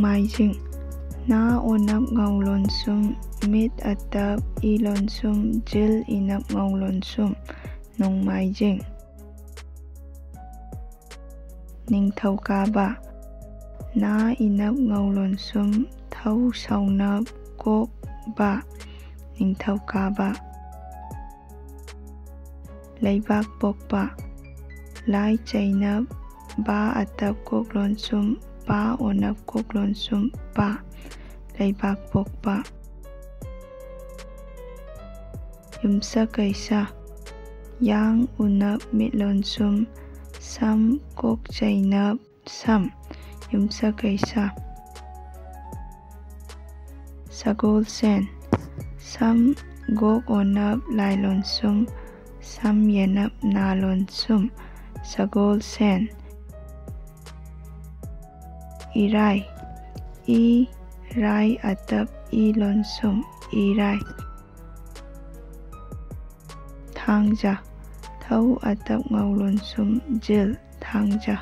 ꯅꯣꯡꯃꯥꯏꯖꯤꯡ ꯅꯥ ꯑꯣꯅꯞ ꯉꯧ ꯂꯣꯟꯁꯨꯝ ꯃꯤꯠ ꯑꯇꯞ ꯏ ꯂꯣꯟꯁꯨꯝ ꯖꯤꯜ ꯏꯅꯞ ꯉꯧ ꯂꯣꯟꯁꯨꯝ ꯅꯣꯡꯃꯥꯏꯖꯤꯡ ꯅꯤꯡꯊꯧꯀꯥꯕ ꯅꯥ ꯏꯅꯞ ꯉꯧ ꯂꯣꯟꯁꯨꯝ ꯊꯧ ꯁꯧꯅꯞ ꯀꯣꯛ ꯕ ꯅꯤꯡꯊꯧꯀꯥꯕ ꯂꯩꯕꯥꯛꯄꯣꯛꯄ ꯂꯥꯏ ꯆꯩꯅꯞ ꯕꯥ ꯑꯇꯞ ꯀꯣꯛ ꯂꯣꯟꯁꯨꯝ ꯄꯥ ꯑꯣꯅꯞ ꯀꯣꯛ ꯂꯣꯟꯁꯨꯝ ꯄꯥ ꯂꯩꯕꯥꯛꯄꯣꯛꯄ ꯌꯨꯝꯁꯀꯩꯁ ꯌꯥꯡ ꯎꯅꯞ ꯃꯤꯠ ꯂꯣꯟꯁꯨꯝ ꯁꯝ ꯀꯣꯛ ꯆꯩꯅꯞ ꯁꯝ ꯌꯨꯝꯁꯀꯩꯁ ꯁꯒꯣꯜꯁꯦꯟ ꯁꯝ ꯒꯣꯛ ꯑꯣꯅꯞ ꯂꯥꯏ ꯂꯣꯟꯁꯨꯝ ꯁꯝ ꯌꯦꯅꯞ ꯅꯥ ꯂꯣꯟꯁꯨꯝ ꯁꯒꯣꯜꯁꯦꯟ ꯏꯔꯥꯏ ꯏ ꯔꯥꯏ ꯑꯇꯞ ꯏ ꯂꯣꯟꯁꯨꯝ ꯏꯔꯥꯏ ꯊꯥꯡꯖ ꯊꯧ ꯑꯇꯞ ꯉꯧ ꯂꯣꯟꯁꯨꯝ ꯖꯤꯜ ꯊꯥꯡꯖ